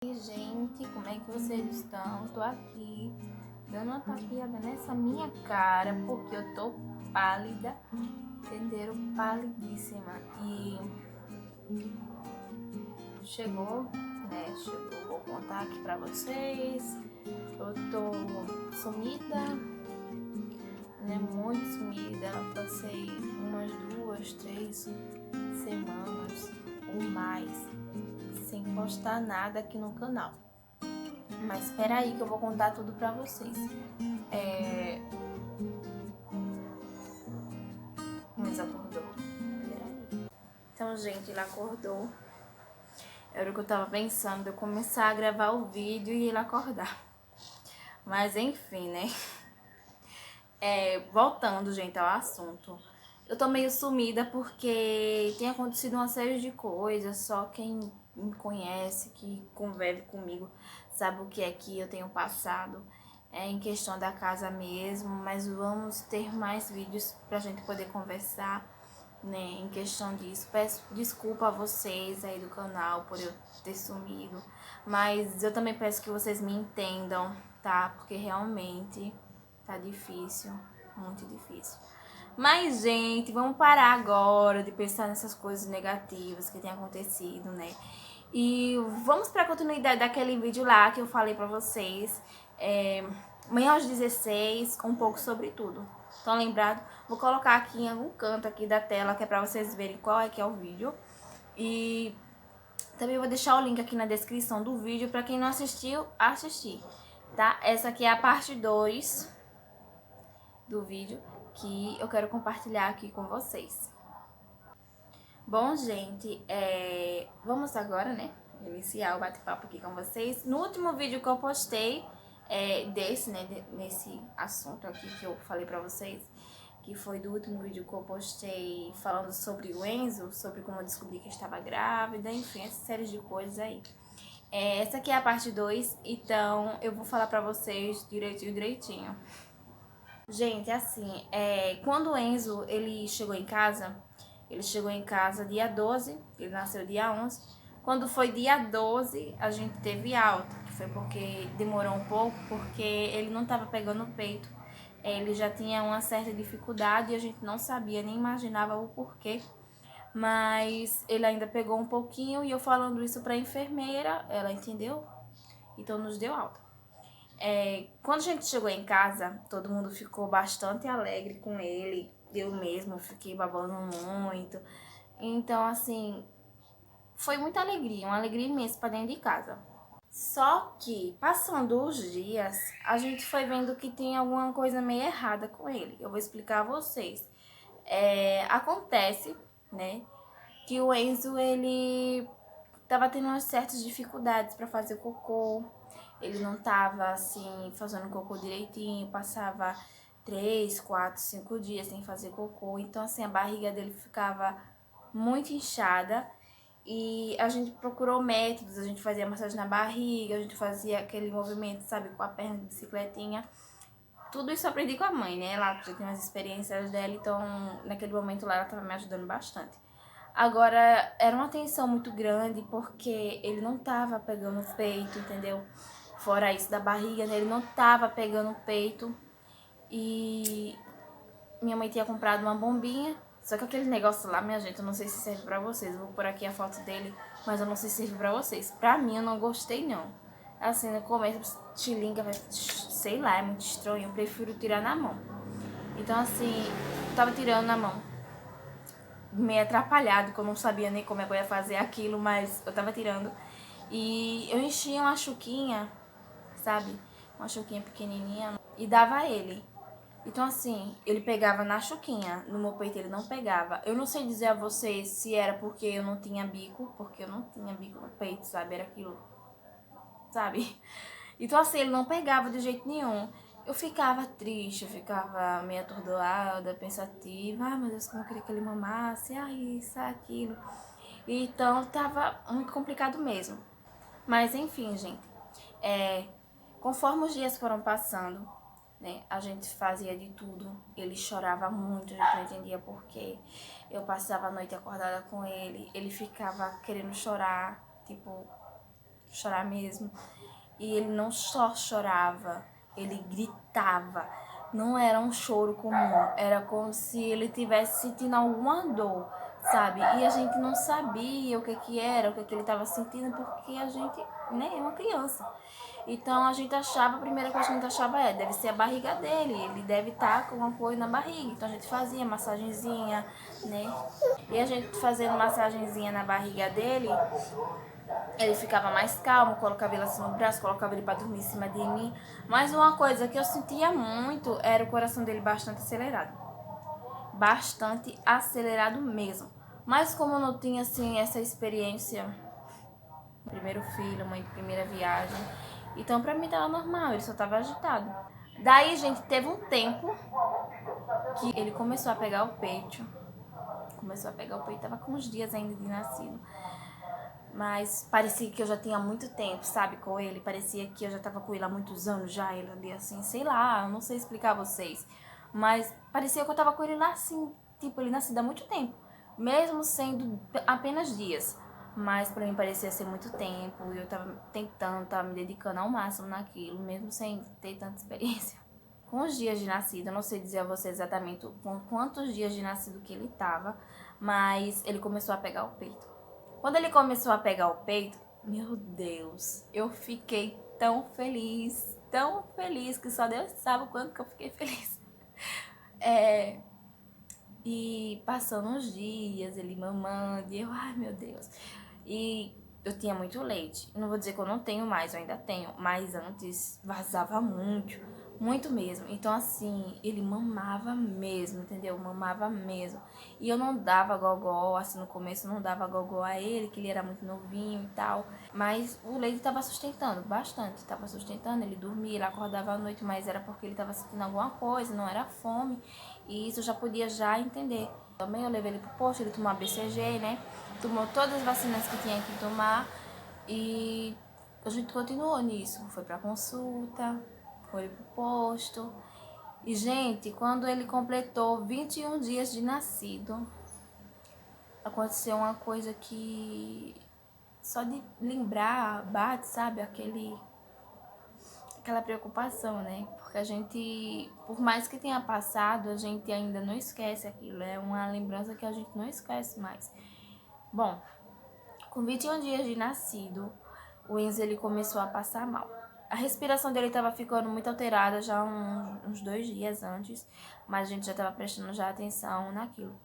E gente, como é que vocês estão? Tô aqui dando uma tapeada nessa minha cara porque eu tô pálida, entenderam? Pálidíssima. E chegou, né? Chegou, vou contar aqui pra vocês. Eu tô sumida, né? Muito sumida. Passei umas 2, 3 semanas ou mais sem postar nada aqui no canal. Mas espera aí que eu vou contar tudo pra vocês. Mas acordou. Peraí. Então, gente, ele acordou. Era o que eu tava pensando, de eu começar a gravar o vídeo e ele acordar. Mas enfim, né? Voltando, gente, ao assunto. Eu tô meio sumida porque tem acontecido uma série de coisas. Só quem me conhece, que convive comigo, sabe o que é que eu tenho passado. Em questão da casa mesmo. Mas vamos ter mais vídeos pra gente poder conversar, né, em questão disso. Peço desculpa a vocês aí do canal por eu ter sumido. Mas eu também peço que vocês me entendam, tá? Porque realmente tá difícil, muito difícil. Mas, gente, vamos parar agora de pensar nessas coisas negativas que tem acontecido, né? E vamos pra continuidade daquele vídeo lá que eu falei pra vocês. Manhã aos 16, um pouco sobre tudo. Estão lembrados? Vou colocar aqui em algum canto aqui da tela, que é pra vocês verem qual é que é o vídeo. E também vou deixar o link aqui na descrição do vídeo pra quem não assistiu, assistir, tá? Essa aqui é a parte 2 do vídeo que eu quero compartilhar aqui com vocês. Bom, gente, vamos agora, né, iniciar o bate-papo aqui com vocês. No último vídeo que eu postei, nesse assunto aqui que eu falei pra vocês, que foi do último vídeo que eu postei falando sobre o Enzo, sobre como eu descobri que eu estava grávida, enfim, essa série de coisas aí. Essa aqui é a parte 2, então eu vou falar pra vocês direitinho. Gente, assim, quando o Enzo, ele chegou em casa dia 12, ele nasceu dia 11. Quando foi dia 12, a gente teve alta, que foi porque demorou um pouco, porque ele não estava pegando o peito. Ele já tinha uma certa dificuldade e a gente não sabia, nem imaginava o porquê. Mas ele ainda pegou um pouquinho e eu falando isso pra enfermeira, ela entendeu, então nos deu alta. Quando a gente chegou em casa, todo mundo ficou bastante alegre com ele. Eu mesma fiquei babando muito. Então, assim, foi muita alegria, uma alegria imensa pra dentro de casa. Só que, passando os dias, a gente foi vendo que tem alguma coisa meio errada com ele. Eu vou explicar a vocês. Acontece, né, que o Enzo, ele tava tendo umas certas dificuldades para fazer cocô. Ele não tava, assim, fazendo cocô direitinho, passava 3, 4, 5 dias sem fazer cocô. Então, assim, a barriga dele ficava muito inchada. E a gente procurou métodos, a gente fazia massagem na barriga, a gente fazia aquele movimento, sabe, com a perna de bicicletinha. Tudo isso eu aprendi com a mãe, né? Ela já tem umas experiências dela, então naquele momento lá ela tava me ajudando bastante. Agora, era uma tensão muito grande porque ele não tava pegando o peito, entendeu? Fora isso da barriga, né? Ele não tava pegando o peito. E minha mãe tinha comprado uma bombinha. Só que aquele negócio lá, minha gente, eu não sei se serve pra vocês. Eu vou pôr aqui a foto dele, mas eu não sei se serve pra vocês. Pra mim, eu não gostei, não. Assim, no começo, tilinga, sei lá, é muito estranho. Eu prefiro tirar na mão. Então, assim, eu tava tirando na mão, meio atrapalhado, que eu não sabia nem como é que eu ia fazer aquilo, mas eu tava tirando. E eu enchia uma chuquinha, sabe? Uma chuquinha pequenininha e dava a ele. Então, assim, ele pegava na chuquinha, no meu peito ele não pegava. Eu não sei dizer a vocês se era porque eu não tinha bico, porque eu não tinha bico no peito, sabe? Era aquilo, sabe? Então, assim, ele não pegava de jeito nenhum. Eu ficava triste, eu ficava meio atordoada, pensativa. Ai, meu Deus, como eu queria que ele mamasse. Ai, isso, aquilo. Então, tava muito complicado mesmo. Mas, enfim, gente. Conforme os dias foram passando, né, a gente fazia de tudo. Ele chorava muito, a gente não entendia por quê. Eu passava a noite acordada com ele. Ele ficava querendo chorar, tipo, chorar mesmo. E ele não só chorava, ele gritava. Não era um choro comum, era como se ele estivesse sentindo alguma dor, sabe? E a gente não sabia o que era, o que ele estava sentindo, porque a gente, né, é uma criança. Então a gente achava, a primeira coisa que a gente achava deve ser a barriga dele, ele deve estar com alguma coisa na barriga. Então a gente fazia massagenzinha, né? E a gente fazendo massagenzinha na barriga dele, ele ficava mais calmo, colocava ele assim no braço, colocava ele pra dormir em cima de mim. Mas uma coisa que eu sentia muito era o coração dele bastante acelerado. Bastante acelerado mesmo. Mas como eu não tinha, assim, essa experiência, primeiro filho, mãe de primeira viagem, então pra mim tava normal, ele só tava agitado. Daí, gente, teve um tempo que ele começou a pegar o peito. Tava com uns dias ainda de nascido. Mas parecia que eu já tinha muito tempo, sabe, com ele. Parecia que eu já tava com ele há muitos anos já, ele ali assim, sei lá, eu não sei explicar a vocês. Mas parecia que eu tava com ele lá assim, tipo, ele nascido há muito tempo. Mesmo sendo apenas dias. Mas pra mim parecia ser muito tempo. E eu tava tentando, tava me dedicando ao máximo naquilo, mesmo sem ter tanta experiência. Com os dias de nascido, eu não sei dizer a você exatamente com quantos dias de nascido que ele tava, mas ele começou a pegar o peito. Quando ele começou a pegar o peito, meu Deus, eu fiquei tão feliz, que só Deus sabe o quanto que eu fiquei feliz. E passando uns dias, ele mamando, e eu, ai meu Deus. E eu tinha muito leite. Eu não vou dizer que eu não tenho mais, eu ainda tenho, mas antes vazava muito mesmo. Então assim, ele mamava mesmo, entendeu? Mamava mesmo. E eu não dava gogó, assim, no começo eu não dava gogó a ele, que ele era muito novinho e tal. Mas o leite tava sustentando bastante, tava sustentando, ele dormia, ele acordava à noite, mas era porque ele tava sentindo alguma coisa, não era fome. E isso eu já podia já entender. Também eu levei ele pro posto, ele tomou a BCG, né? Tomou todas as vacinas que tinha que tomar e a gente continuou nisso. Foi pra consulta, foi pro posto. E, gente, quando ele completou 21 dias de nascido, aconteceu uma coisa que só de lembrar bate, sabe? Aquela preocupação, né? Porque a gente, por mais que tenha passado, a gente ainda não esquece aquilo. É uma lembrança que a gente não esquece mais. Bom, com 21 dias de nascido, o Enzo ele começou a passar mal. A respiração dele estava ficando muito alterada já uns 2 dias antes, mas a gente já estava prestando já atenção naquilo.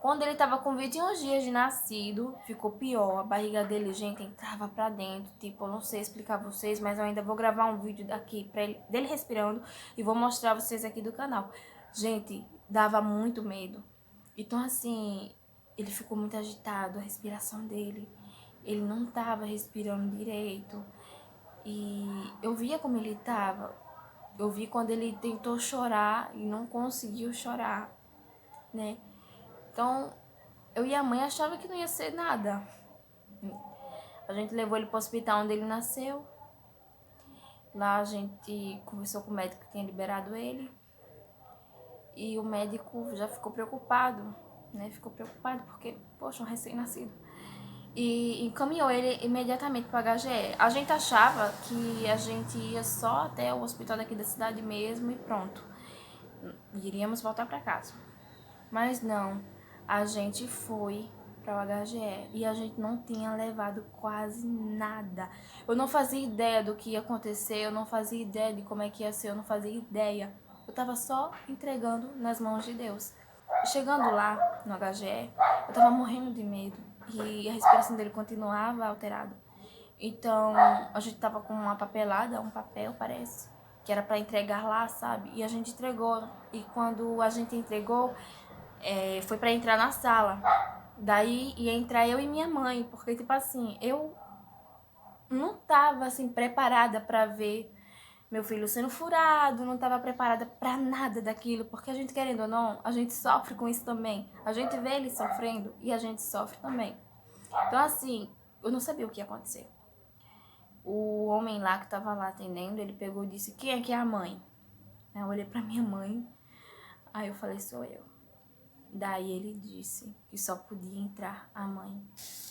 Quando ele tava com 21 dias de nascido, ficou pior. A barriga dele, gente, entrava pra dentro. Tipo, eu não sei explicar pra vocês, mas eu ainda vou gravar um vídeo aqui dele respirando e vou mostrar a vocês aqui do canal. Gente, dava muito medo. Então, assim, ele ficou muito agitado, a respiração dele. Ele não tava respirando direito. E eu via como ele tava. Eu vi quando ele tentou chorar e não conseguiu chorar, né? Então, eu e a mãe achava que não ia ser nada. A gente levou ele para o hospital onde ele nasceu. Lá a gente conversou com o médico que tinha liberado ele. E o médico já ficou preocupado, né? Ficou preocupado porque, poxa, um recém-nascido. E encaminhou ele imediatamente para a HGE. A gente achava que a gente ia só até o hospital daqui da cidade mesmo e pronto. Iríamos voltar para casa. Mas não, a gente foi para o HGE e a gente não tinha levado quase nada. Eu não fazia ideia do que ia acontecer, eu não fazia ideia de como é que ia ser, eu não fazia ideia. Eu tava só entregando nas mãos de Deus. Chegando lá no HGE, eu tava morrendo de medo e a respiração dele continuava alterada. Então, a gente tava com uma papelada, um papel, parece, que era para entregar lá, sabe? E a gente entregou. E quando a gente entregou, foi para entrar na sala. Daí ia entrar eu e minha mãe, porque, tipo assim, eu não tava, assim, preparada para ver meu filho sendo furado, não tava preparada para nada daquilo, porque a gente, querendo ou não, a gente sofre com isso também. A gente vê ele sofrendo e a gente sofre também. Então, assim, eu não sabia o que ia acontecer. O homem lá que tava lá atendendo, ele pegou e disse: quem é que é a mãe? Eu olhei pra minha mãe, aí eu falei: sou eu. Daí ele disse que só podia entrar a mãe.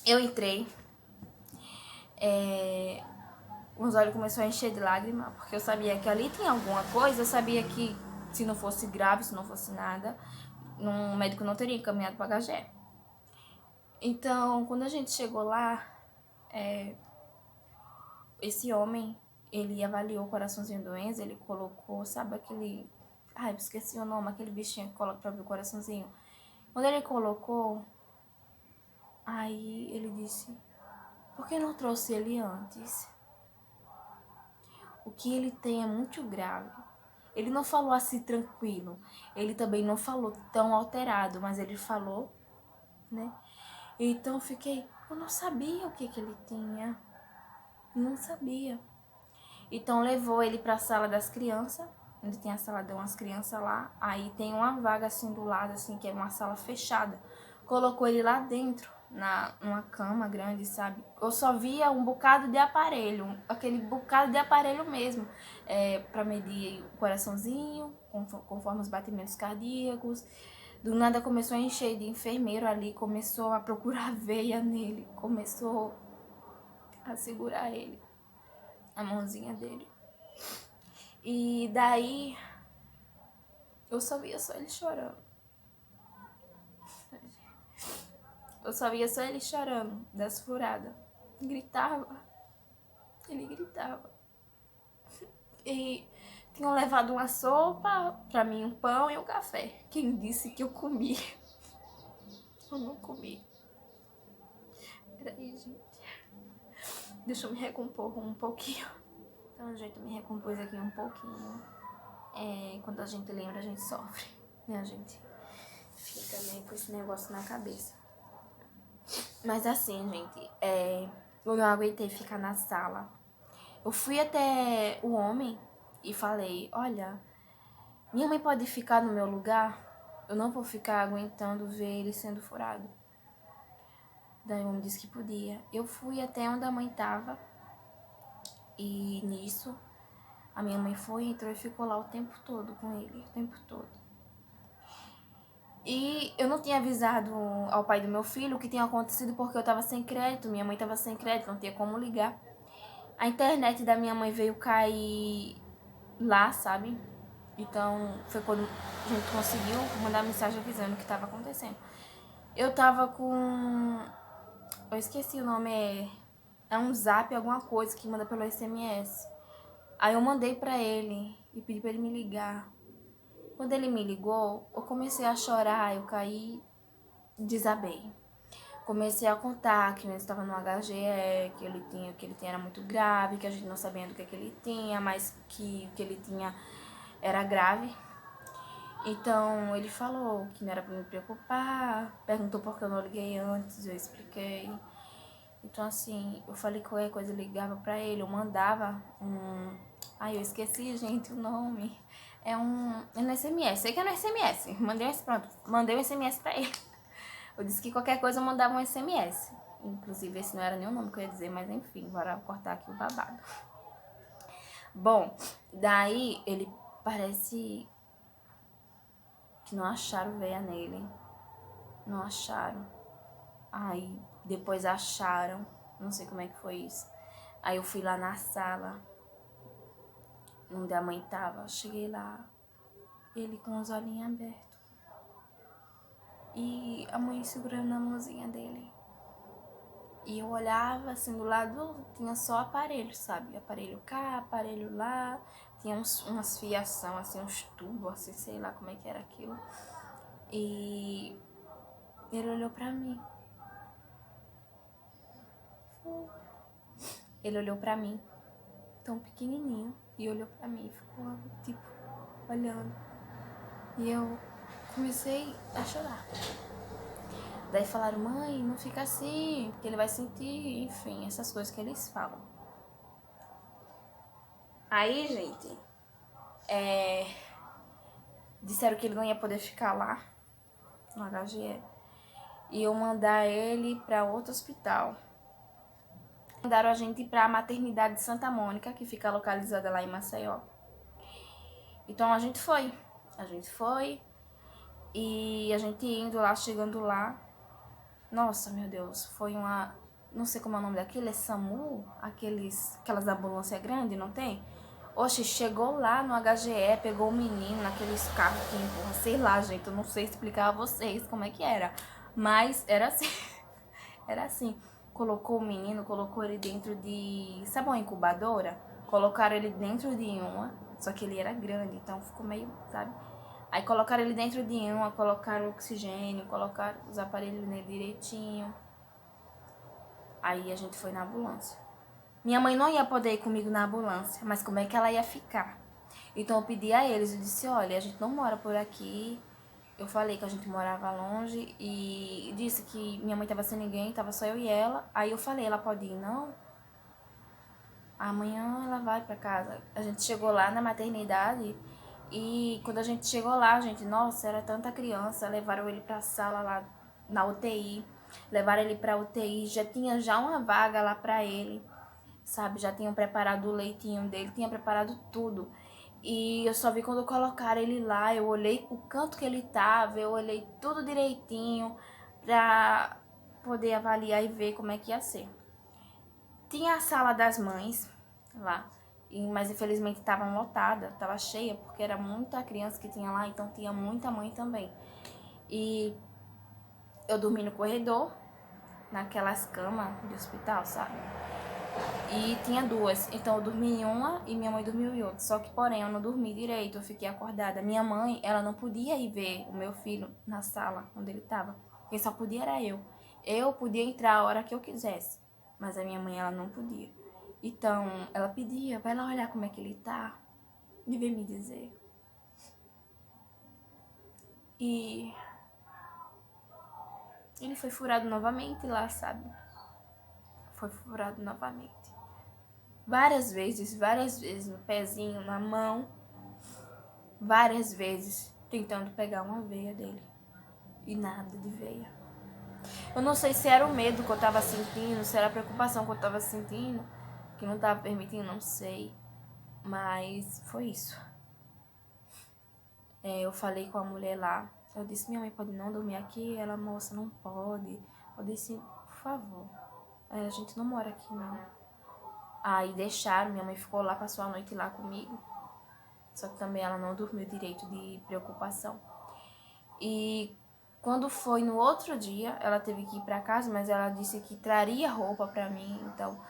Eu entrei. os olhos começaram a encher de lágrimas, porque eu sabia que ali tinha alguma coisa, eu sabia que se não fosse grave, se não fosse nada, um médico não teria encaminhado para HGE. Então, quando a gente chegou lá, esse homem, ele avaliou o coraçãozinho do Enzo, ele colocou, sabe aquele... Ai, eu esqueci o nome, aquele bichinho que coloca pra ver o coraçãozinho. Quando ele colocou, aí ele disse, por que não trouxe ele antes? O que ele tem é muito grave. Ele não falou assim tranquilo, ele também não falou tão alterado, mas ele falou, né? Então eu fiquei, eu não sabia o que ele tinha, não sabia. Então levou ele pra sala das crianças, onde tem a sala de umas crianças lá, aí tem uma vaga assim do lado, assim, que é uma sala fechada. Colocou ele lá dentro, numa cama grande, sabe? Eu só via um bocado de aparelho, aquele bocado de aparelho mesmo, pra medir o coraçãozinho, conforme os batimentos cardíacos. Do nada começou a encher de enfermeiro ali, começou a procurar veia nele, começou a segurar ele, a mãozinha dele. E daí eu só via só ele chorando. Eu só via só ele chorando das furadas. Gritava. Ele gritava. E tinham levado uma sopa, pra mim um pão e um café. Quem disse que eu comi? Eu não comi. Peraí, gente. Deixa eu me recompor um pouquinho. Então, gente, eu me recompus aqui um pouquinho. Quando a gente lembra, a gente sofre. Né, a gente fica meio com esse negócio na cabeça. Mas assim, gente, eu não aguentei ficar na sala. Eu fui até o homem e falei, olha, minha mãe pode ficar no meu lugar? Eu não vou ficar aguentando ver ele sendo furado. Daí o homem disse que podia. Eu fui até onde a mãe tava e nisso a minha mãe foi, entrou e ficou lá o tempo todo com ele, o tempo todo. E eu não tinha avisado ao pai do meu filho o que tinha acontecido porque eu tava sem crédito, minha mãe tava sem crédito, não tinha como ligar. A internet da minha mãe veio cair lá, sabe? Então foi quando a gente conseguiu mandar mensagem avisando o que tava acontecendo. Eu tava com... Eu esqueci o nome, é um zap, alguma coisa que manda pelo SMS. Aí eu mandei pra ele e pedi pra ele me ligar. Quando ele me ligou, eu comecei a chorar, eu caí, desabei. Comecei a contar que ele estava no HGE, que o que ele tinha era muito grave, que a gente não sabia do que ele tinha, mas que o que ele tinha era grave. Então ele falou que não era pra me preocupar, perguntou por que eu não liguei antes, eu expliquei. Então assim, eu falei que qualquer coisa eu ligava pra ele, eu mandava um... Ai, eu esqueci, gente, o nome. É no SMS, sei que é no SMS. Mandei um SMS pra ele. Eu disse que qualquer coisa eu mandava um SMS. Inclusive, esse não era nem o nome que eu ia dizer, mas enfim, bora cortar aqui o babado. Bom, daí ele parece que não acharam veia nele. Não acharam. Aí depois acharam. Não sei como é que foi isso. Aí eu fui lá na sala onde a mãe tava. Cheguei lá, ele com os olhinhos abertos. E a mãe segurando na mãozinha dele. E eu olhava assim, do lado tinha só aparelho, sabe? Aparelho cá, aparelho lá. Tinha umas fiação, assim, uns tubos, assim, sei lá como é que era aquilo. E ele olhou pra mim. Ele olhou pra mim, tão pequenininho, e olhou pra mim, ficou, tipo, olhando. E eu comecei a chorar. Daí falaram, mãe, não fica assim, porque ele vai sentir, enfim, essas coisas que eles falam. Aí, gente, disseram que ele não ia poder ficar lá, no HGE, e eu mandar ele pra outro hospital. Mandaram a gente pra maternidade de Santa Mônica, que fica localizada lá em Maceió. Então a gente foi, e a gente indo lá, chegando lá, nossa, meu Deus, foi uma não sei como é o nome daquilo, é SAMU, aquelas ambulâncias grandes, não tem? Oxe, chegou lá no HGE, pegou o menino naqueles carros que empurra, sei lá, gente, eu não sei explicar a vocês como é que era. Mas era assim, era assim. Colocou o menino, colocou ele dentro de, sabe uma incubadora? Colocaram ele dentro de uma, só que ele era grande, então ficou meio, sabe? Aí colocaram ele dentro de uma, colocaram oxigênio, colocaram os aparelhos nele direitinho. Aí a gente foi na ambulância. Minha mãe não ia poder ir comigo na ambulância, mas como é que ela ia ficar? Então eu pedi a eles, eu disse, olha, a gente não mora por aqui. Eu falei que a gente morava longe e disse que minha mãe tava sem ninguém, tava só eu e ela. Aí eu falei, ela pode ir, não? Amanhã ela vai pra casa. A gente chegou lá na maternidade e quando a gente chegou lá, gente, nossa, era tanta criança. Levaram ele pra sala lá na UTI. Levaram ele pra UTI, já tinha uma vaga lá pra ele, sabe? Já tinham preparado o leitinho dele, tinha preparado tudo. E eu só vi quando colocaram ele lá, eu olhei o canto que ele tava, eu olhei tudo direitinho pra poder avaliar e ver como é que ia ser. Tinha a sala das mães lá, mas infelizmente estava lotada, estava cheia, porque era muita criança que tinha lá, então tinha muita mãe também. E eu dormi no corredor, naquelas camas de hospital, sabe? E tinha duas, então eu dormi em uma e minha mãe dormiu em outra. Só que, porém, eu não dormi direito, eu fiquei acordada. Minha mãe, ela não podia ir ver o meu filho na sala onde ele estava. Quem só podia era eu. Eu podia entrar a hora que eu quisesse, mas a minha mãe, ela não podia. Então, ela pedia, vai lá olhar como é que ele tá e vem me dizer. E ele foi furado novamente lá, sabe? Foi furado novamente. Várias vezes, no pezinho, na mão, várias vezes, tentando pegar uma veia dele. E nada de veia. Eu não sei se era o medo que eu tava sentindo, se era a preocupação que eu tava sentindo, que não tava permitindo, não sei. Mas foi isso. Eu falei com a mulher lá, eu disse, minha mãe pode não dormir aqui? Ela, moça, não pode. Eu disse, por favor, a gente não mora aqui não. Aí deixaram, minha mãe ficou lá, passou a noite lá comigo. Só que também ela não dormiu direito de preocupação. E quando foi no outro dia, ela teve que ir pra casa, mas ela disse que traria roupa pra mim. Então,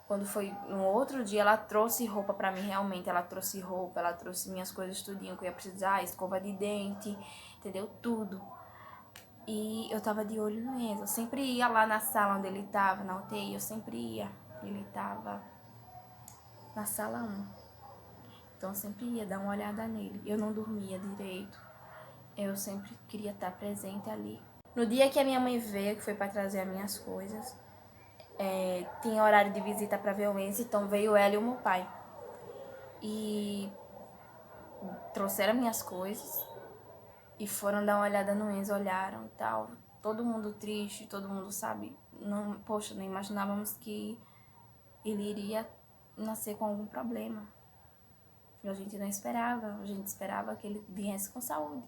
quando foi no outro dia, ela trouxe roupa pra mim realmente. Ela trouxe roupa, ela trouxe minhas coisas tudinho que eu ia precisar, escova de dente, entendeu? Tudo. E eu tava de olho no Enzo. Eu sempre ia lá na sala onde ele tava, na UTI, eu sempre ia. Ele tava na sala 1. Então eu sempre ia dar uma olhada nele. Eu não dormia direito. Eu sempre queria estar presente ali. No dia que a minha mãe veio, que foi para trazer as minhas coisas, tinha horário de visita para ver o Enzo, então veio ela e o meu pai. E trouxeram minhas coisas e foram dar uma olhada no Enzo, olharam e tal. Todo mundo triste, todo mundo sabe. Não, poxa, não imaginávamos que ele iria nascer com algum problema. A gente não esperava, a gente esperava que ele viesse com saúde.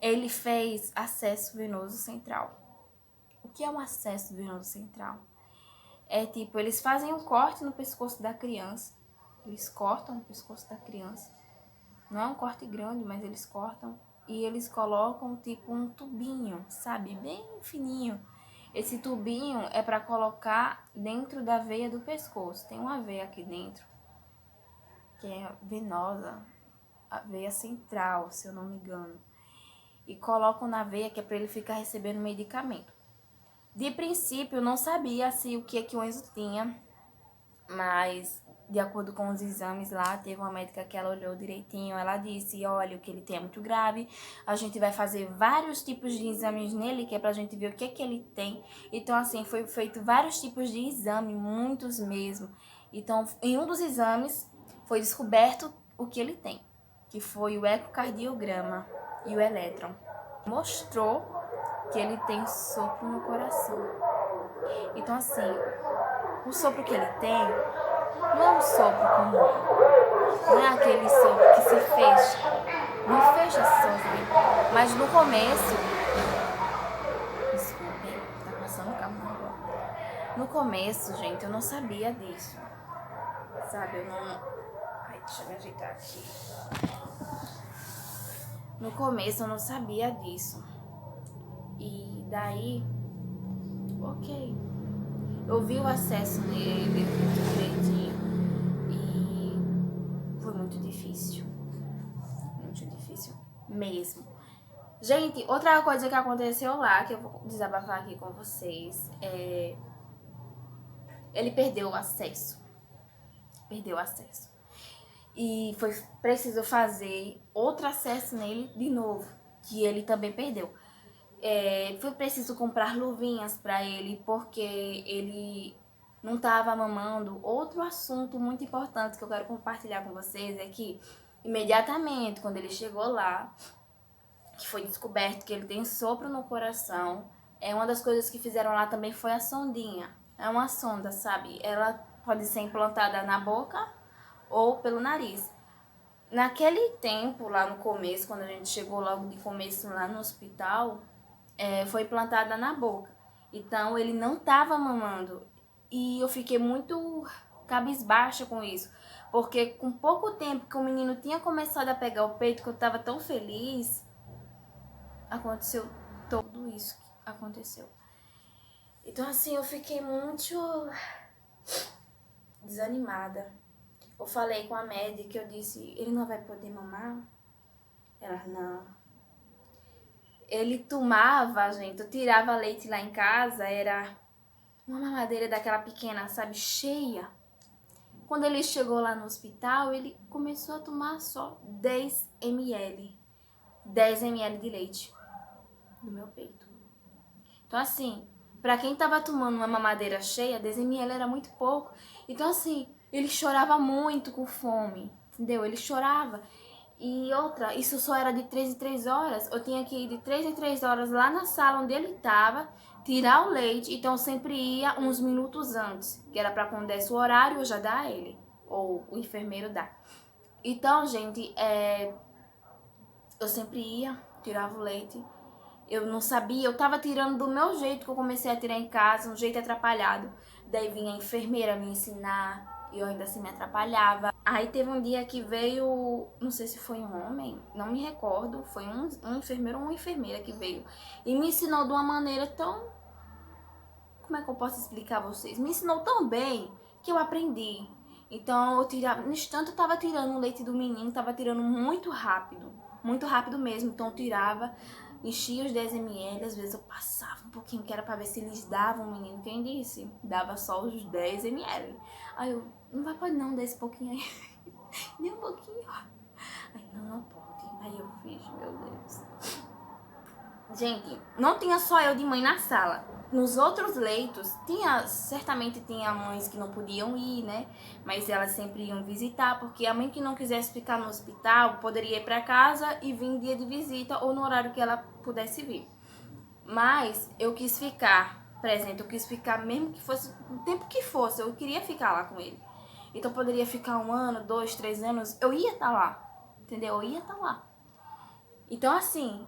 Ele fez acesso venoso central. O que é um acesso venoso central? É tipo, eles fazem um corte no pescoço da criança. Eles cortam o pescoço da criança. Não é um corte grande, mas eles cortam. E eles colocam tipo um tubinho, sabe? Bem fininho. Esse tubinho é para colocar dentro da veia do pescoço. Tem uma veia aqui dentro, que é venosa. A veia central, se eu não me engano. E colocam na veia que é para ele ficar recebendo medicamento. De princípio, eu não sabia se o que o Enzo tinha, mas de acordo com os exames lá, teve uma médica que ela olhou direitinho, ela disse, olha, o que ele tem é muito grave, a gente vai fazer vários tipos de exames nele, que é pra gente ver o que ele tem. Então, assim, foi feito vários tipos de exame, muitos mesmo. Então, em um dos exames, foi descoberto o que ele tem, que foi o ecocardiograma e o elétron. Mostrou que ele tem sopro no coração. Então, assim, o sopro que ele tem não é um sopro comum. Não é aquele sopro que se fecha. Não fecha sozinho. Mas no começo... Desculpem, tá passando o carro. No começo, gente, eu não sabia disso, sabe? Eu não... Ai, deixa eu me ajeitar aqui. No começo eu não sabia disso. E daí, ok. Eu vi o acesso nele, direitinho. E foi muito difícil. Muito difícil mesmo. Gente, outra coisa que aconteceu lá, que eu vou desabafar aqui com vocês, é... Ele perdeu o acesso. Perdeu o acesso. E foi preciso fazer outro acesso nele de novo, que ele também perdeu. Foi preciso comprar luvinhas para ele, porque ele não estava mamando. Outro assunto muito importante que eu quero compartilhar com vocês é que, imediatamente, quando ele chegou lá, que foi descoberto que ele tem sopro no coração, uma das coisas que fizeram lá também foi a sondinha. É uma sonda, sabe? Ela pode ser implantada na boca ou pelo nariz. Naquele tempo, lá no começo, quando a gente chegou logo de começo lá no hospital, foi implantada na boca. Então, ele não estava mamando. E eu fiquei muito cabisbaixa com isso. Porque com pouco tempo que o menino tinha começado a pegar o peito, que eu estava tão feliz, aconteceu tudo isso que aconteceu. Então, assim, eu fiquei muito desanimada. Eu falei com a médica, eu disse, ele não vai poder mamar? Ela, não. Ele tomava, gente, eu tirava leite lá em casa, era uma mamadeira daquela pequena, sabe, cheia. Quando ele chegou lá no hospital, ele começou a tomar só 10 ml. 10 ml de leite do meu peito. Então, assim, pra quem tava tomando uma mamadeira cheia, 10 ml era muito pouco. Então, assim, ele chorava muito com fome, entendeu? Ele chorava. E outra, isso só era de 3 em 3 horas. Eu tinha que ir de 3 em 3 horas lá na sala onde ele tava, tirar o leite. Então, eu sempre ia uns minutos antes, que era pra quando desse o horário eu já dar a ele, ou o enfermeiro dar. Então, gente, eu sempre ia, tirava o leite. Eu não sabia, eu tava tirando do meu jeito, que eu comecei a tirar em casa, um jeito atrapalhado. Daí vinha a enfermeira me ensinar e eu ainda assim me atrapalhava. Aí teve um dia que veio, não sei se foi um homem, não me recordo, foi um enfermeiro ou uma enfermeira que veio e me ensinou de uma maneira tão... Como é que eu posso explicar a vocês? Me ensinou tão bem que eu aprendi. Então eu tirava, no instante eu tava tirando o leite do menino, tava tirando muito rápido mesmo. Então eu tirava, enchia os 10 ml, às vezes eu passava um pouquinho, que era pra ver se eles davam o menino. Quem disse? Dava só os 10 ml. Aí eu, não vai pode não dar esse pouquinho aí, nem um pouquinho. Aí não pode. Aí eu fiz, meu Deus. Gente, não tinha só eu de mãe na sala. Nos outros leitos, certamente tinha mães que não podiam ir, né? Mas elas sempre iam visitar, porque a mãe que não quisesse ficar no hospital poderia ir para casa e vir dia de visita ou no horário que ela pudesse vir. Mas eu quis ficar presente, eu quis ficar mesmo que fosse o tempo que fosse, eu queria ficar lá com ele. Então poderia ficar 1 ano, 2, 3 anos, eu ia estar lá, entendeu? Eu ia estar lá. Então assim,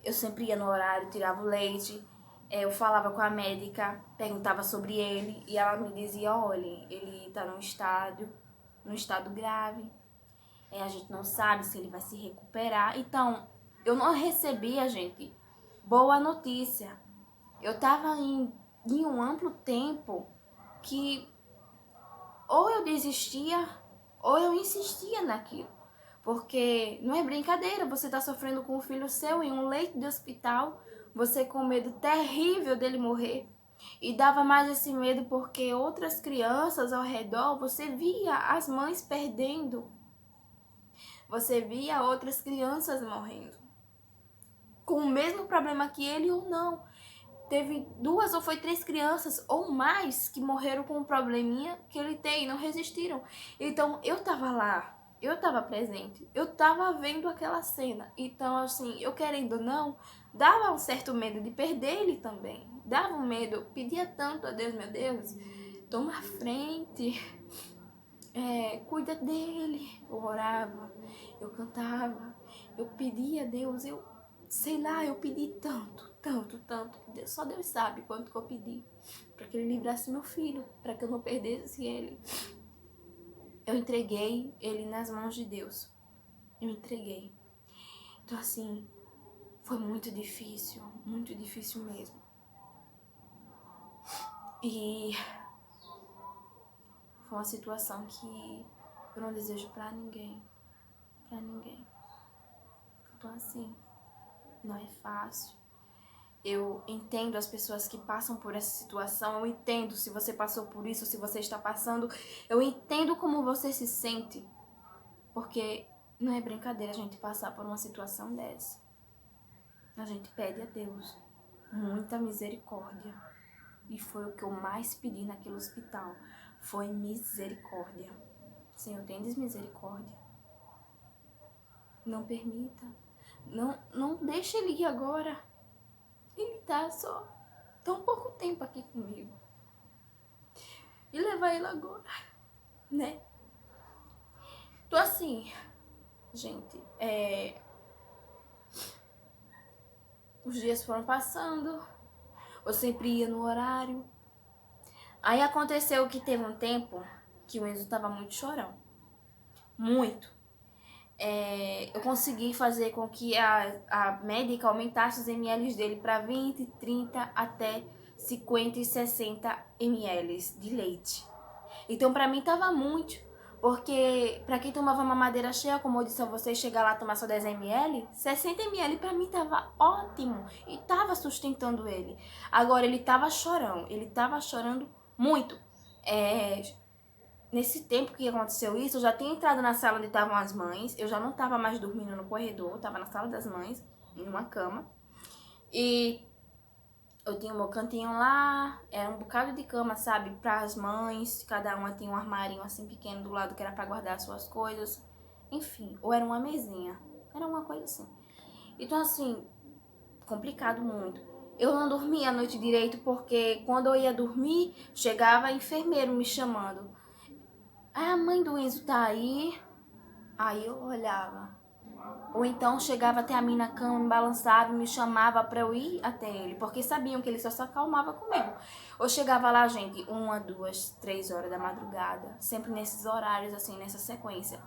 eu sempre ia no horário, tirava o leite, eu falava com a médica, perguntava sobre ele e ela me dizia, olha, ele tá num estado grave, a gente não sabe se ele vai se recuperar. Então, eu não recebia, gente, boa notícia. Eu tava em um amplo tempo que ou eu desistia ou eu insistia naquilo. Porque não é brincadeira, você tá sofrendo com um filho seu em um leito de hospital, você com medo terrível dele morrer. E dava mais esse medo porque outras crianças ao redor, você via as mães perdendo. Você via outras crianças morrendo. Com o mesmo problema que ele ou não. Teve 2 ou foi 3 crianças ou mais que morreram com um probleminha que ele tem e não resistiram. Então eu tava lá, eu tava presente, eu tava vendo aquela cena. Então assim, eu querendo ou não, dava um certo medo de perder ele também. Dava um medo, eu pedia tanto a Deus, meu Deus, toma a frente, cuida dele. Eu orava, eu cantava, eu pedia a Deus, eu sei lá, eu pedi tanto, tanto, que só Deus sabe quanto que eu pedi para que ele livrasse meu filho, para que eu não perdesse ele. Eu entreguei ele nas mãos de Deus. Eu entreguei. Então, assim, foi muito difícil mesmo. E foi uma situação que eu não desejo pra ninguém. Pra ninguém. Então, assim, não é fácil. Eu entendo as pessoas que passam por essa situação. Eu entendo se você passou por isso, se você está passando. Eu entendo como você se sente. Porque não é brincadeira a gente passar por uma situação dessa. A gente pede a Deus muita misericórdia. E foi o que eu mais pedi naquele hospital. Foi misericórdia. Senhor, tendes misericórdia. Não permita. Não deixe ele ir agora. Ele tá só tão pouco tempo aqui comigo. E levar ele agora, né? Então assim, gente, os dias foram passando. Eu sempre ia no horário. Aí aconteceu que teve um tempo que o Enzo tava muito chorão. Muito. Eu consegui fazer com que a médica aumentasse os ml dele para 20, 30 até 50 e 60 ml de leite. Então pra mim tava muito, porque pra quem tomava mamadeira cheia, como eu disse a vocês, chegar lá e tomar só 10 ml, 60 ml pra mim tava ótimo e tava sustentando ele. Agora ele tava chorando muito. Nesse tempo que aconteceu isso, eu já tinha entrado na sala onde estavam as mães. Eu já não tava mais dormindo no corredor, eu tava na sala das mães, em uma cama. E eu tinha o meu cantinho lá, era um bocado de cama, sabe, para as mães. Cada uma tinha um armarinho assim pequeno do lado que era para guardar as suas coisas. Enfim, ou era uma mesinha, era uma coisa assim. Então assim, complicado muito. Eu não dormia a noite direito porque quando eu ia dormir, chegava enfermeiro me chamando. Ah, a mãe do Enzo tá aí. Aí eu olhava. Ou então chegava até a mim na cama, me balançava e me chamava pra eu ir até ele. Porque sabiam que ele só se acalmava comigo. Ou chegava lá, gente, 1, 2, 3 horas da madrugada. Sempre nesses horários, assim, nessa sequência.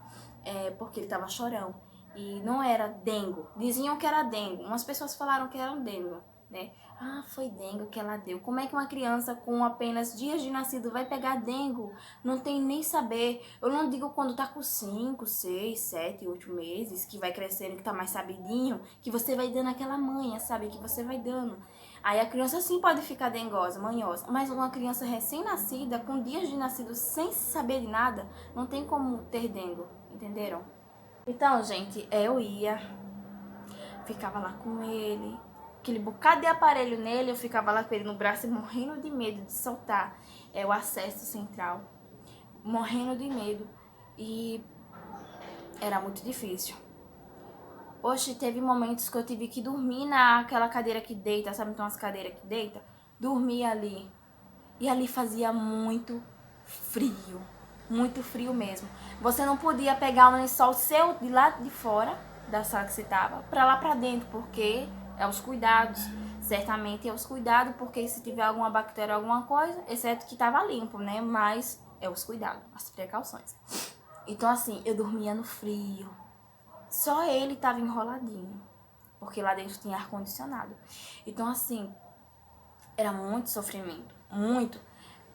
Porque ele tava chorão. E não era dengo. Diziam que era dengo. Umas pessoas falaram que era um dengo, né? Ah, foi dengo que ela deu. Como é que uma criança com apenas dias de nascido vai pegar dengo? Não tem nem saber. Eu não digo quando tá com 5, 6, 7, 8 meses, que vai crescendo, que tá mais sabidinho, que você vai dando aquela manha, sabe? Que você vai dando. Aí a criança sim pode ficar dengosa, manhosa. Mas uma criança recém-nascida, com dias de nascido, sem saber de nada, não tem como ter dengo, entenderam? Então, gente, eu ia, ficava lá com ele, aquele bocado de aparelho nele, eu ficava lá com ele no braço morrendo de medo de soltar o acesso central, morrendo de medo, e era muito difícil. Hoje teve momentos que eu tive que dormir naquela cadeira que deita, sabe, então as cadeiras que deita, dormir ali, e ali fazia muito frio mesmo. Você não podia pegar o lençol seu de lá de fora da sala que você tava pra lá pra dentro, porque é os cuidados. Certamente é os cuidados, porque se tiver alguma bactéria, alguma coisa, exceto que tava limpo, né? Mas é os cuidados, as precauções. Então assim, eu dormia no frio. Só ele tava enroladinho, porque lá dentro tinha ar-condicionado. Então assim, era muito sofrimento, muito.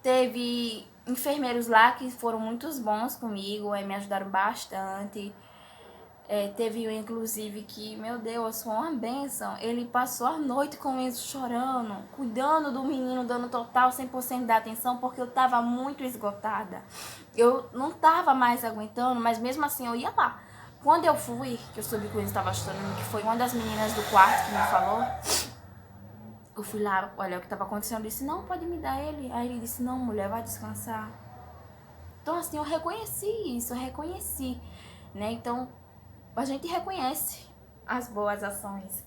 Teve enfermeiros lá que foram muito bons comigo, me ajudaram bastante. Teve um, inclusive, que, meu Deus, foi uma bênção. Ele passou a noite com eles chorando, cuidando do menino, dando total 100% da atenção, porque eu tava muito esgotada. Eu não tava mais aguentando, mas mesmo assim eu ia lá. Quando eu fui, que eu soube que ele estava chorando, que foi uma das meninas do quarto que me falou, eu fui lá, olha o que estava acontecendo, eu disse, não, pode me dar ele. Aí ele disse, não, mulher, vai descansar. Então assim, eu reconheci isso, eu reconheci, né? Então, a gente reconhece as boas ações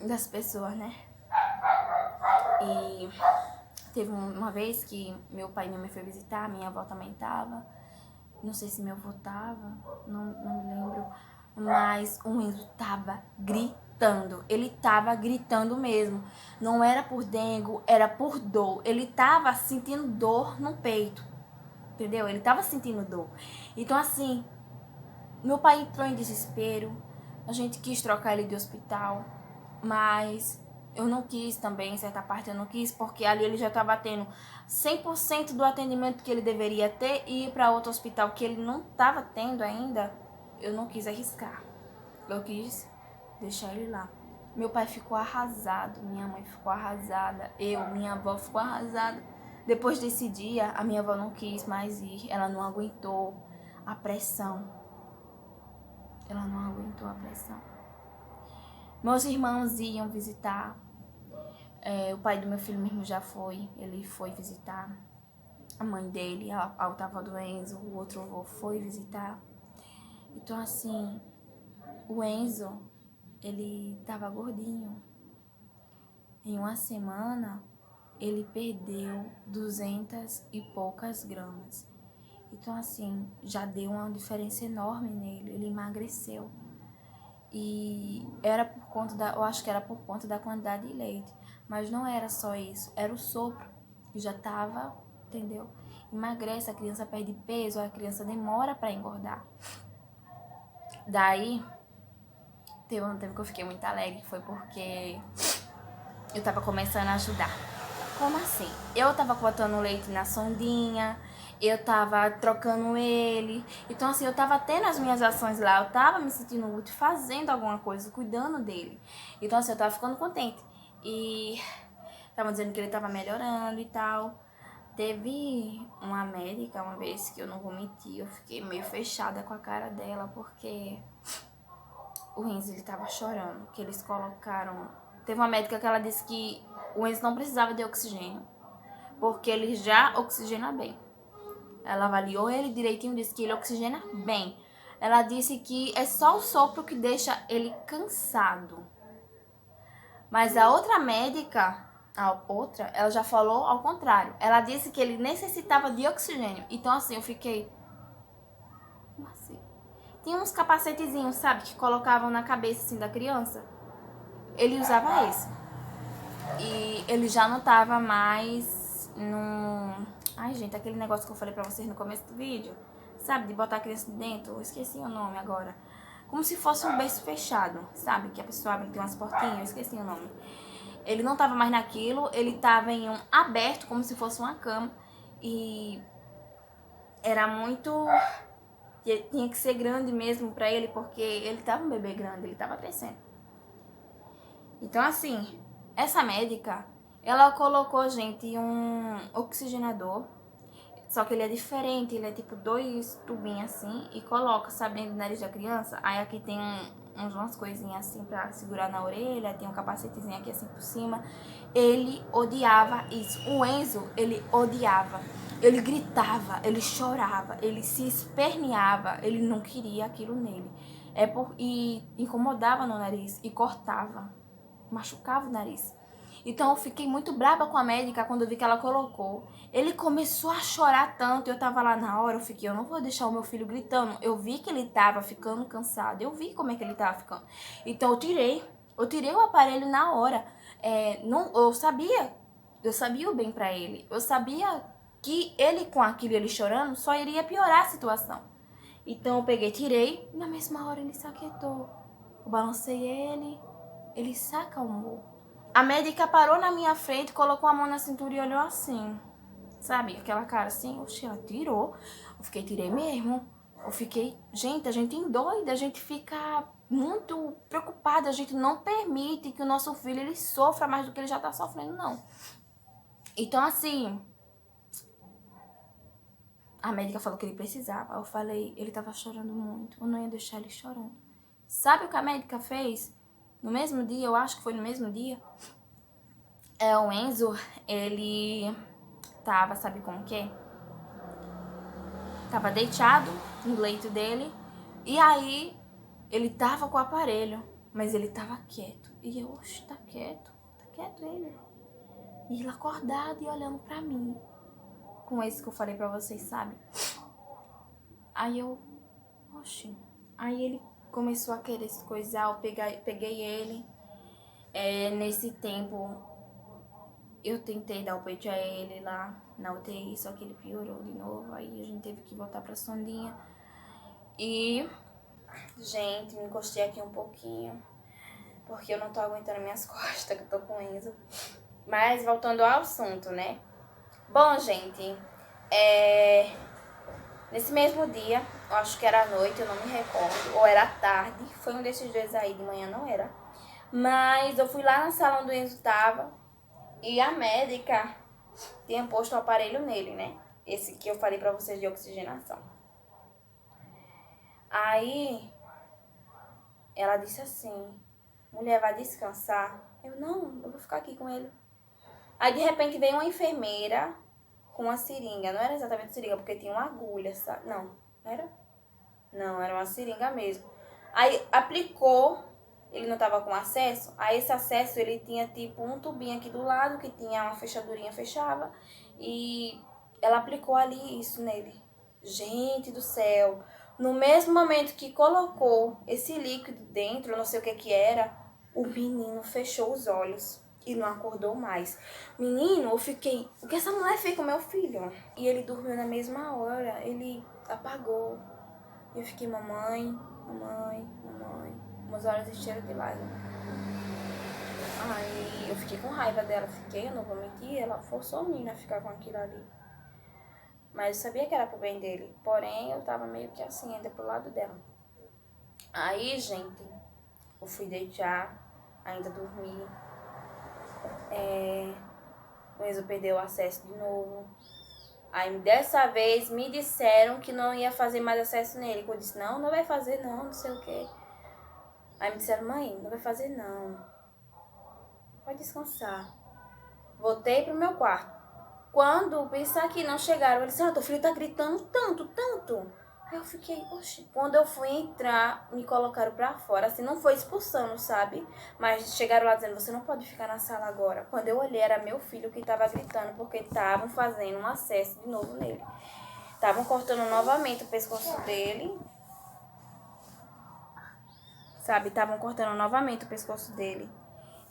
das pessoas, né? E teve uma vez que meu pai e minha mãe foi visitar, minha avó também tava. Não sei se meu avô tava, não me lembro. Mas o Enzo tava gritando. gritando. Ele tava gritando mesmo. Não era por dengo, era por dor. Ele tava sentindo dor no peito. Entendeu? Ele tava sentindo dor. Então, assim, meu pai entrou em desespero. A gente quis trocar ele de hospital. Mas eu não quis também, em certa parte eu não quis, porque ali ele já estava tendo 100% do atendimento que ele deveria ter e ir para outro hospital que ele não estava tendo ainda. Eu não quis arriscar. Eu quis deixar ele lá. Meu pai ficou arrasado, minha mãe ficou arrasada, minha avó ficou arrasada. Depois desse dia, a minha avó não quis mais ir, ela não aguentou a pressão. Ela não aguentou a pressão. Meus irmãos iam visitar. O pai do meu filho mesmo já foi. Ele foi visitar. A mãe dele, a outra avó do Enzo, o outro avô foi visitar. Então, assim, o Enzo, ele tava gordinho. Em uma semana, ele perdeu 200 e poucas gramas. Então, assim, já deu uma diferença enorme nele. Ele emagreceu. E era por conta eu acho que era por conta da quantidade de leite. Mas não era só isso, era o sopro. Que já tava, entendeu? Emagrece, a criança perde peso, a criança demora pra engordar. Daí, teve um tempo que eu fiquei muito alegre, foi porque eu tava começando a ajudar. Como assim? Eu tava botando leite na sondinha, eu tava trocando ele. Então, assim, eu tava tendo as minhas ações lá, eu tava me sentindo útil, fazendo alguma coisa, cuidando dele. Então, assim, eu tava ficando contente. E estavam dizendo que ele tava melhorando e tal. Teve uma médica uma vez que eu não vou mentir, eu fiquei meio fechada com a cara dela, porque o Enzo, ele tava chorando, que eles colocaram... Teve uma médica que ela disse que o Enzo não precisava de oxigênio, porque ele já oxigena bem. Ela avaliou ele direitinho, disse que ele oxigena bem. Ela disse que é só o sopro que deixa ele cansado. Mas a outra médica, ela já falou ao contrário. Ela disse que ele necessitava de oxigênio. Então, assim, eu fiquei... Como assim? Tinha uns capacetezinhos, sabe, que colocavam na cabeça, assim, da criança. Ele usava esse. E ele já não tava mais no... Ai, gente, aquele negócio que eu falei pra vocês no começo do vídeo. Sabe, de botar a criança dentro. Eu esqueci o nome agora. Como se fosse um berço fechado, sabe? Que a pessoa abre, tem umas portinhas. Eu esqueci o nome. Ele não tava mais naquilo. Ele tava em um aberto, como se fosse uma cama. E era muito... Tinha que ser grande mesmo pra ele, porque ele tava um bebê grande, ele tava crescendo. Então, assim, essa médica, ela colocou, gente, um oxigenador, só que ele é diferente, ele é tipo 2 tubinhos assim, e coloca, sabe, dentro do nariz da criança. Aí aqui tem umas coisinhas assim pra segurar na orelha, tem um capacetezinho aqui assim por cima. Ele odiava isso. O Enzo, ele odiava. Ele gritava, ele chorava, ele se esperneava, ele não queria aquilo nele. E incomodava no nariz e cortava, machucava o nariz. Então eu fiquei muito brava com a médica quando eu vi que ela colocou. Ele começou a chorar tanto, eu tava lá na hora, eu não vou deixar o meu filho gritando. Eu vi que ele tava ficando cansado, eu vi como é que ele tava ficando. Então eu tirei o aparelho na hora. Eu sabia o bem pra ele. Eu sabia que ele com aquilo, ele chorando, só iria piorar a situação. Então eu peguei, tirei, e na mesma hora ele se aquietou. Eu balancei ele se acalmou. A médica parou na minha frente, colocou a mão na cintura e olhou assim. Sabe, aquela cara assim, oxe, ela tirou. Tirei mesmo. Gente, a gente endoida, a gente fica muito preocupada, a gente não permite que o nosso filho ele sofra mais do que ele já tá sofrendo, não. Então, assim, a médica falou que ele precisava. Eu falei, ele tava chorando muito, eu não ia deixar ele chorando. Sabe o que a médica fez? No mesmo dia, eu acho que foi no mesmo dia, o Enzo, ele tava, sabe como que é? Tava deitado no leito dele, e aí ele tava com o aparelho, mas ele tava quieto. E eu, oxe, tá quieto ele. E ele acordado e olhando pra mim, com esse que eu falei pra vocês, sabe? Aí eu, oxe, aí ele começou a querer se coisar, eu peguei ele. Nesse tempo, eu tentei dar o peito a ele lá na UTI, só que ele piorou de novo. Aí a gente teve que voltar pra sondinha. E, gente, me encostei aqui um pouquinho, porque eu não tô aguentando minhas costas, que eu tô com Enzo. Mas voltando ao assunto, né? Bom, gente, nesse mesmo dia, eu acho que era à noite, eu não me recordo, ou era à tarde, foi um desses dias aí, de manhã não era. Mas eu fui lá na sala onde o Enzo tava e a médica tinha posto o aparelho nele, né? Esse que eu falei pra vocês de oxigenação. Aí, ela disse assim, mulher, vai descansar? Eu, não, eu vou ficar aqui com ele. Aí, de repente, veio uma enfermeira com uma seringa. Não era exatamente seringa, porque tinha uma agulha, sabe? Não, era? Não, era uma seringa mesmo. Aí, aplicou, ele não tava com acesso. Aí, esse acesso, ele tinha, tipo, um tubinho aqui do lado, que tinha uma fechadurinha, fechava. E ela aplicou ali isso nele. Gente do céu. No mesmo momento que colocou esse líquido dentro, eu não sei o que era, o menino fechou os olhos e não acordou mais. Menino, eu fiquei... O que essa mulher fez com meu filho? E ele dormiu na mesma hora. Ele apagou. Eu fiquei, mamãe, mamãe, mamãe. Meus olhos encheram de lágrimas. Aí eu fiquei com raiva dela. Eu não vou mentir. Ela forçou o menino a ficar com aquilo ali. Mas eu sabia que era pro bem dele. Porém, eu tava meio que assim, ainda pro lado dela. Aí, gente, eu fui deitar, ainda dormi. O Enzo perdeu o acesso de novo. Aí, dessa vez, me disseram que não ia fazer mais acesso nele. Eu disse, não, não vai fazer não, não sei o quê. Aí me disseram, mãe, não vai fazer não. Pode descansar. Voltei pro meu quarto. Quando pensar que não chegaram, eu disse, teu filho tá gritando tanto, tanto. Aí eu fiquei, oxe. Quando eu fui entrar, me colocaram pra fora. Assim, não foi expulsando, sabe? Mas chegaram lá dizendo, você não pode ficar na sala agora. Quando eu olhei, era meu filho que tava gritando, porque estavam fazendo um acesso de novo nele. Estavam cortando novamente o pescoço dele. Sabe? Estavam cortando novamente o pescoço dele.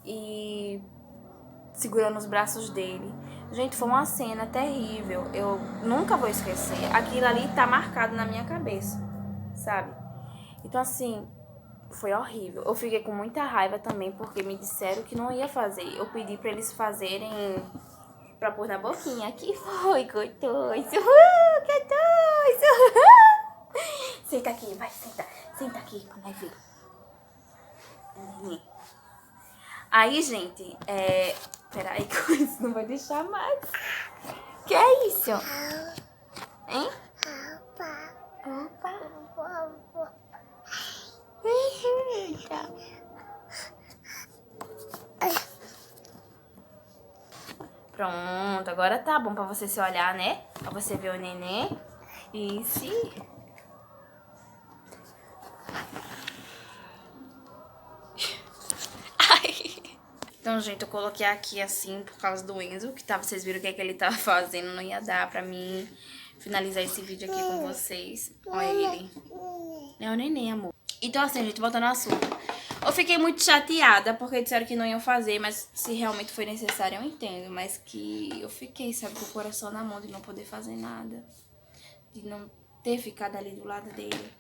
E segurando os braços dele. Gente, foi uma cena terrível. Eu nunca vou esquecer. Aquilo ali tá marcado na minha cabeça, sabe? Então, assim, foi horrível. Eu fiquei com muita raiva também, porque me disseram que não ia fazer. Eu pedi pra eles fazerem pra pôr na boquinha. Aqui foi, gostoso. Gostoso. Senta aqui, vai, senta. Senta aqui, vai ver. Aí, gente, peraí que isso não vai deixar mais. Que é isso? Hein? Opa. Eita. Pronto, agora tá bom pra você se olhar, né? Pra você ver o neném. Isso. Então, gente, eu coloquei aqui assim por causa do Enzo, que tá, vocês viram o que é que ele tava fazendo, não ia dar pra mim finalizar esse vídeo aqui com vocês. Olha ele. É o neném, amor. Então, assim, gente, voltando ao assunto. Eu fiquei muito chateada, porque disseram que não iam fazer, mas se realmente foi necessário, eu entendo. Mas que eu fiquei, sabe, com o coração na mão de não poder fazer nada. De não ter ficado ali do lado dele.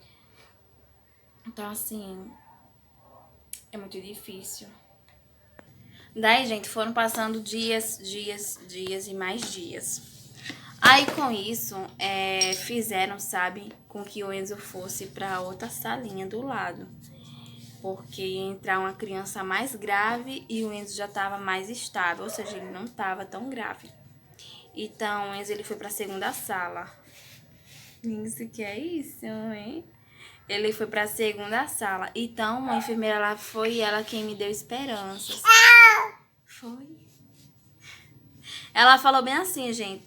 Então, assim, é muito difícil. Daí, gente, foram passando dias e mais dias. Aí, com isso, fizeram, sabe, com que o Enzo fosse pra outra salinha do lado. Porque ia entrar uma criança mais grave e o Enzo já tava mais estável, ou seja, ele não tava tão grave. Então, o Enzo, ele foi pra segunda sala. Isso que é isso, hein? Ele foi pra segunda sala. Então, uma enfermeira lá, foi ela quem me deu esperanças. Foi. Ela falou bem assim, gente.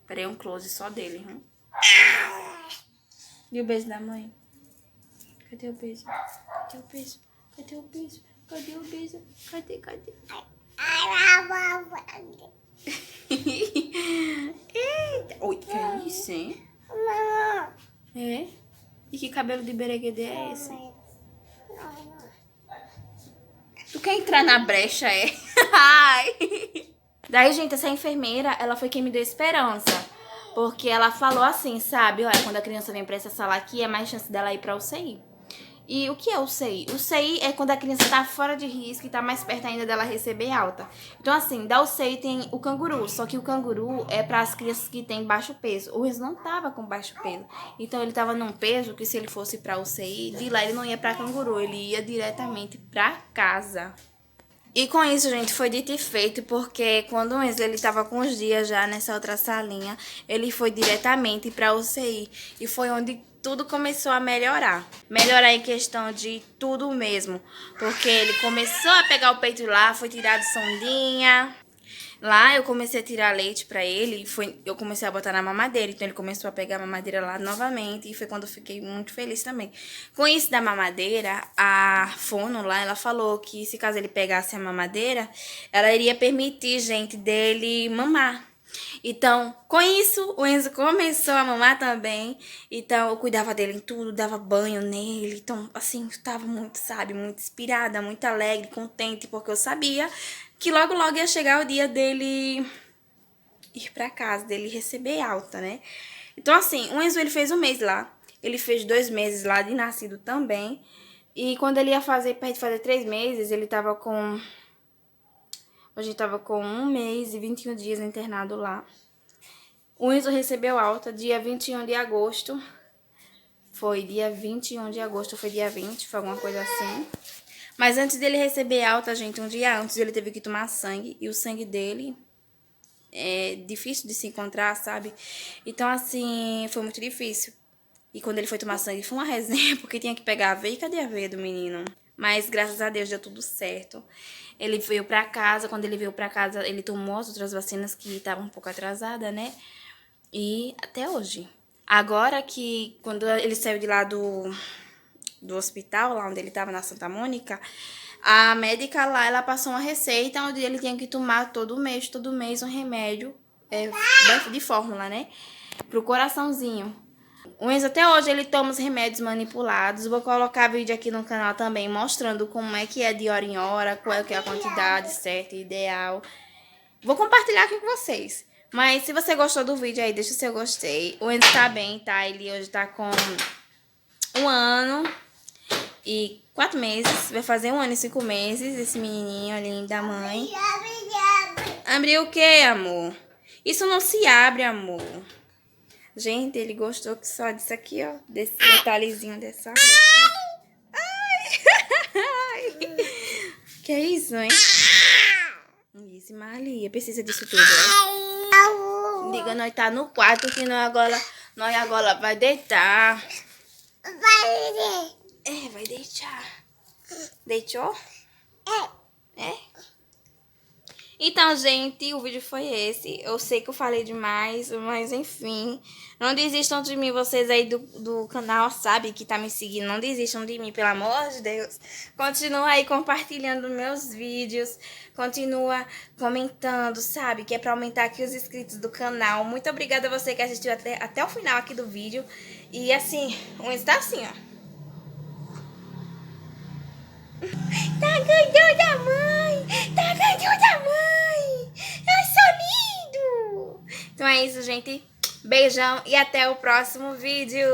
Peraí, um close só dele, hein? E o beijo da mãe? Cadê o beijo? Cadê o beijo? Cadê o beijo? Cadê o beijo? Cadê? Eita! Oi, que é isso, hein? É? E que cabelo de bereguedê é esse? Tu quer entrar na brecha, é? Ai! Daí, gente, essa enfermeira, ela foi quem me deu esperança. Porque ela falou assim, sabe? Olha, quando a criança vem pra essa sala aqui, é mais chance dela ir pra UCI. E o que é o CI? O CI é quando a criança tá fora de risco e tá mais perto ainda dela receber alta. Então, assim, da UCI tem o canguru, só que o canguru é para as crianças que têm baixo peso. O Renzo não tava com baixo peso. Então, ele tava num peso que se ele fosse pra UCI, de lá ele não ia pra canguru, ele ia diretamente pra casa. E com isso, gente, foi dito e feito, porque quando o Enzo, ele tava com os dias já nessa outra salinha, ele foi diretamente pra UCI. E foi onde tudo começou a melhorar. Melhorar em questão de tudo mesmo. Porque ele começou a pegar o peito lá, foi tirado sondinha. Lá eu comecei a tirar leite pra ele, eu comecei a botar na mamadeira, então ele começou a pegar a mamadeira lá novamente, e foi quando eu fiquei muito feliz também. Com isso da mamadeira, a fono lá, ela falou que se caso ele pegasse a mamadeira, ela iria permitir, gente, dele mamar. Então, com isso, o Enzo começou a mamar também. Então, eu cuidava dele em tudo, dava banho nele. Então, assim, eu tava muito, sabe, muito inspirada, muito alegre, contente, porque eu sabia que logo, logo ia chegar o dia dele ir pra casa, dele receber alta, né? Então, assim, o Enzo, ele fez um mês lá. Ele fez 2 meses lá de nascido também. E quando ele ia fazer, perto de fazer 3 meses, ele tava com... A gente tava com 1 mês e 21 dias internado lá. O Enzo recebeu alta dia 21 de agosto. Foi dia 21 de agosto, foi dia 20, foi alguma coisa assim. Mas antes dele receber alta, gente, um dia antes ele teve que tomar sangue. E o sangue dele é difícil de se encontrar, sabe? Então, assim, foi muito difícil. E quando ele foi tomar sangue, foi uma resenha, porque tinha que pegar a veia. E cadê a veia do menino? Mas, graças a Deus, deu tudo certo. Ele veio pra casa. Quando ele veio pra casa, ele tomou as outras vacinas que estavam um pouco atrasadas, né? E até hoje. Agora que, quando ele saiu de lá do hospital, lá onde ele tava, na Santa Mônica, a médica lá, ela passou uma receita onde ele tinha que tomar todo mês, um remédio de fórmula, né? Pro coraçãozinho. O Enzo até hoje ele toma os remédios manipulados. Vou colocar vídeo aqui no canal também mostrando como é que é de hora em hora, qual é que é a quantidade certa e ideal. Vou compartilhar aqui com vocês. Mas se você gostou do vídeo aí, deixa o seu gostei. O Enzo tá bem, tá? Ele hoje tá com 1 ano e 4 meses. Vai fazer 1 ano e 5 meses, esse menininho ali da mãe. Abriu o quê, amor? Isso não se abre, amor. Gente, ele gostou que só disso aqui, ó. Desse detalhezinho dessa roupa. Ai! Que é isso, hein? Isso, Maria. Precisa disso tudo, ó. Diga, nós tá no quarto, que nós agora vai deitar. Vai deitar. Deitou? É? Então, gente, o vídeo foi esse. Eu sei que eu falei demais, mas enfim. Não desistam de mim, vocês aí do canal, sabe, que tá me seguindo. Não desistam de mim, pelo amor de Deus. Continua aí compartilhando meus vídeos. Continua comentando, sabe, que é pra aumentar aqui os inscritos do canal. Muito obrigada a você que assistiu até o final aqui do vídeo. E assim, o Insta tá assim, ó. Tá ganhando da mãe! Tá ganhando da mãe! Ai, sou lindo! Então é isso, gente. Beijão e até o próximo vídeo.